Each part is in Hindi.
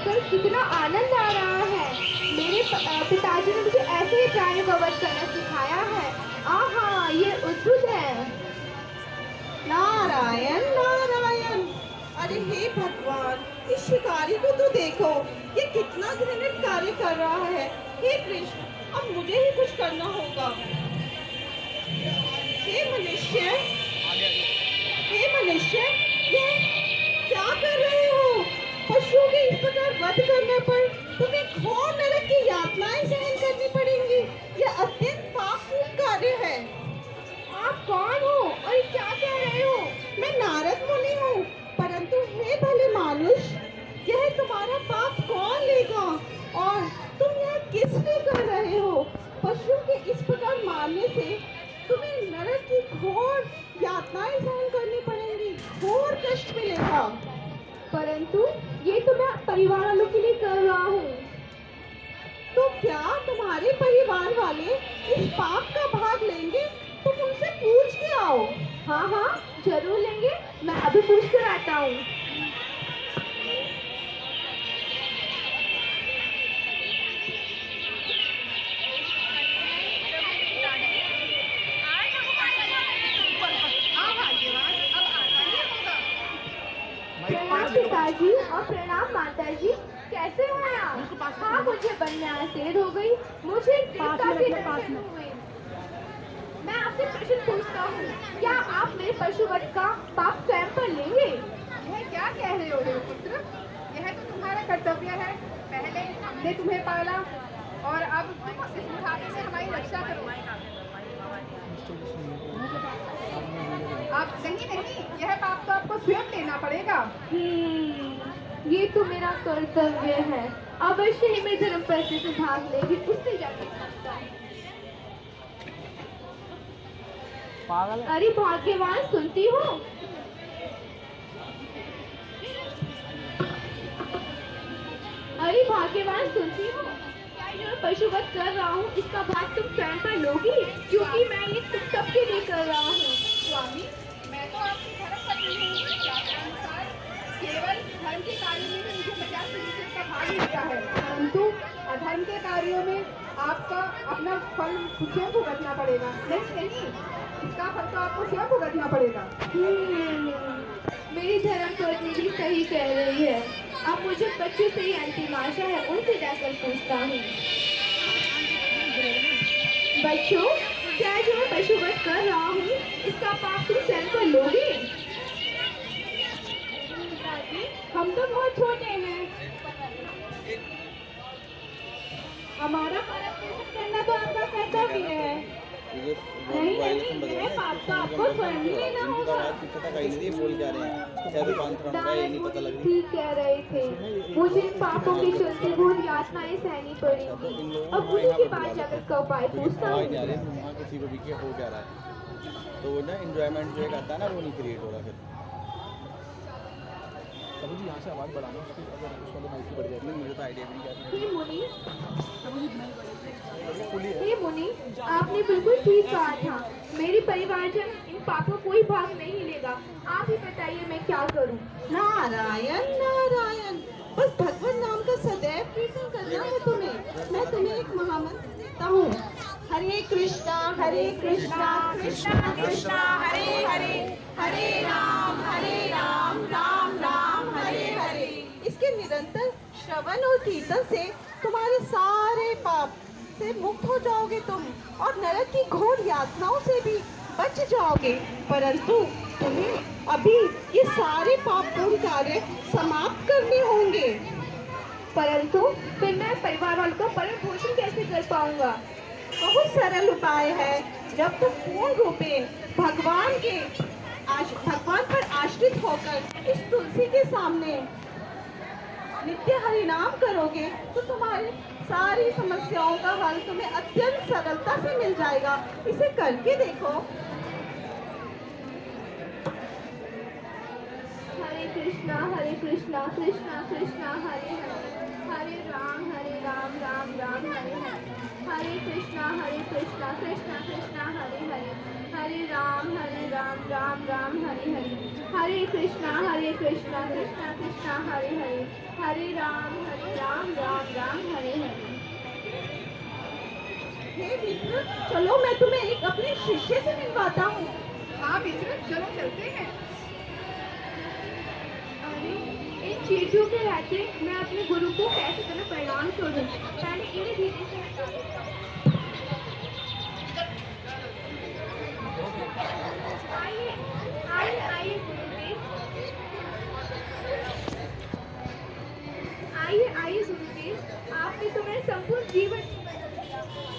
देखकर कितना आनंद आ रहा है। मेरे पिताजी ने मुझे ऐसे ही प्राणियों का वध करना सिखाया है। आहा, ये अद्भुत है। नारायण नारायण। अरे हे भगवान, इस शिकारी को तो देखो, ये कितना घृणित कार्य कर रहा है। हे कृष्ण, अब मुझे ही कुछ करना होगा। हे मनुष्य, हे मनुष्य, यह क्या कर रहे हो? पशुओं के इस प्रकार वध करने पर तुम्हें घोर नरक की यातनाएं सहन करनी पड़ेंगी। यह अत्यंत पापपूर्ण कार्य है। आप कौन हो और क्या कह रहे हो? मैं नारद मुनि हूँ, परंतु हे भले मानुष, यह तुम्हारा पाप कौन लेगा? और तुम यह किस लिए कर रहे हो? पशु के इस प्रकार मारने से तुम्हें नरक की घोर यातनाएं सहन करनी पड़ेंगी, घोर कष्ट मिलेगा। परंतु ये तो मैं परिवार वालों के लिए कर रहा हूँ। तो क्या तुम्हारे परिवार वाले इस पाप का भाग लेंगे? तुम उनसे पूछ के आओ। हाँ हाँ, जरूर लेंगे। मैं अभी पूछ कर आता हूँ। प्रणाम पिताजी और प्रणाम माताजी, कैसे हैं आप? हाँ, मुझे बनने देर हो गई। मुझे काफी दर्शन हुए। मैं आपसे प्रश्न पूछता हूँ, क्या आप मेरे पशुवध का पाप स्वयं पर लेंगे? यह क्या कह रहे हो पुत्र? यह तो तुम्हारा कर्तव्य है। पहले हमने तुम्हें पाला और अब तुम इस बुढ़ापे से हमारी रक्षा करो। अब नहीं नहीं, यह पाप तो आपको स्वयं लेना पड़ेगा। ये तो मेरा कर्तव्य है। अवश्य ही मैं धर्म पैसे से भाग लेगी, उससे जाकर सकता है। अरे भाग्यवान, सुनती हो? अरे भाग्यवान, सुनती हो? क्या जो मैं पशुवध कर रहा हूँ, इसका भाग तुम स्वयं पर लोगी? क्योंकि मैं ये तुम सबके लिए कर रहा हूँ। स्वामी, मैं तो आपकी धर्म पत्नी हूँ। शास्त्रानुसार केवल धर्म के कार्यों में मुझे 50% का भाग मिलता है, परंतु अधर्म के कार्यों में आपका अपना फल स्वयं भुगतना पड़ेगा। नहीं, इसका फल तो आपको स्वयं भुगतना पड़ेगा। मेरी धर्म पत्नी भी सही कह रही है। अब मुझे बच्चों से ही अंतिम आशा है, उनसे जाकर पूछता हूँ। बच्चों, क्या जो मैं पशुवध कर रहा हूँ, इसका पाप तुम स्वयं पर लोगे? हम तो बहुत छोटे हैं, हमारा पालन करना तो आपका कर्तव्य है। नहीं नहीं, यह पाप तो आपको स्वयं ही लेना होगा। ठीक कह रहे थे। मुझे इन पापों के चलते बहुत यातनाएं सहनी पड़ी। अब उन्हीं के पास जाकर इसका उपाय पूछता हूँ। किसी को भी क्या हो क्या रहा है, तो वो ना इंजॉयमेंट जो एक आता है ना, वो नहीं क्रिएट हो रहा फिर। तभी जी यहाँ से आवाज़ बढ़ाना, उसकी अगर उस वाले माइक की बढ़ जाएगी। मुझे तो आइडिया भी नहीं क्या हे मुनि, आपने बिल्कुल ठीक कहा था। मेरे परिवारजन इन पापों को कोई भाग नहीं लेगा। आप ही बताइए मैं क्या करूं? नारायण नारायण, बस भगवान नाम का सदैव कीर्तन करना है तुम्हें। मैं तुम्हें एक महामंत्र देता हूँ। हरे कृष्णा कृष्णा कृष्णा हरे हरे, हरे राम राम राम हरे हरे। इसके निरंतर श्रवण और कीर्तन से तुम्हारे सारे पाप से मुक्त हो जाओगे तुम, और नरक की घोर यातनाओं से भी बच जाओगे। परंतु तुम्हें अभी ये सारे पापपूर्ण कार्य समाप्त करने होंगे। परंतु फिर मैं परिवार वालों का भरण पोषण कैसे कर पाऊंगा? बहुत सरल उपाय है। जब तुम पूर्ण रूपे भगवान पर आश्रित होकर इस तुलसी के सामने नित्य हरिनाम करोगे, तो तुम्हारी सारी समस्याओं का हल तुम्हें अत्यंत सरलता से मिल जाएगा। इसे करके देखो। हरे कृष्णा कृष्णा कृष्णा हरे हरे, हरे राम राम राम हरे हरे, हरे कृष्णा कृष्णा कृष्णा हरे हरे, हरे राम राम राम हरे हरे हरे कृष्णा कृष्णा कृष्णा हरे हरे हरे राम राम राम हरे हरे। हे मित्र, चलो मैं तुम्हें एक अपने शिष्य से मिलवाता हूँ। हाँ मित्र, चलो चलते हैं। अरे इन चींटियों के रहते मैं अपने गुरु को कैसे तरह प्रणाम करूं? पहले इन्हें धीरे से हटा देता हूं। आइए आइए आइए गुरुदेव, आइए गुरुदेव, आपने तो मेरा संपूर्ण जीवन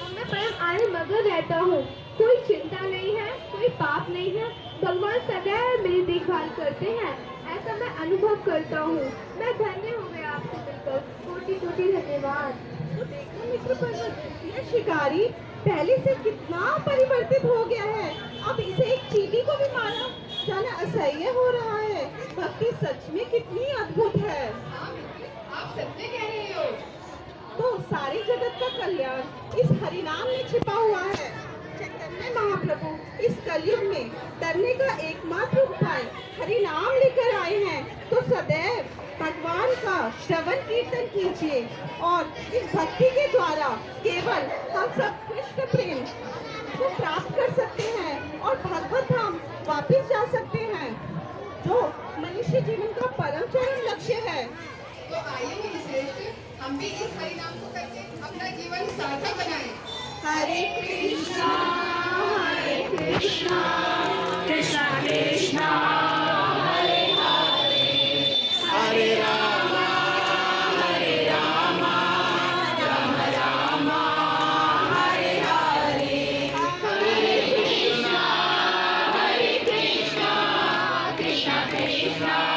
अब मैं परम आनंद मगन रहता हूँ। कोई चिंता नहीं है, कोई पाप नहीं है, भगवान सदैव मेरी देखभाल करते हैं, ऐसा मैं अनुभव करता हूँ। मैं धन्य हो गया आपसे मिलकर, कोटि कोटि धन्यवाद। तो देखो मित्र पर्वत, यह शिकारी पहले से कितना परिवर्तित हो गया है। अब इसे एक चींटी को भी मारना जाना असह्य हो रहा है। भक्ति सच में कितनी अद्भुत है। हाँ मित्र, आप सत्य कह रहे हो। तो सारे जगत का कल्याण इस हरिनाम में छिपा हुआ है। चैतन्य महाप्रभु इस कलयुग में तरने का एकमात्र उपाय हरिनाम लेकर आए हैं। तो सदैव भगवान का श्रवण कीर्तन कीजिए और इस भक्ति के द्वारा केवल हम सब कृष्ण प्रेम को प्राप्त कर सकते हैं और भगवत धाम वापिस जा सकते हैं, जो मनुष्य जीवन का परम चरम लक्ष्य है। तो आइए मेरे श्रेष्ठ, हम भी इस हरिनाम को करके अपना जीवन सार्थक बनाएं। हरे कृष्णा कृष्णा कृष्णा कृष्णा हरे राम कृष्णा कृष्णा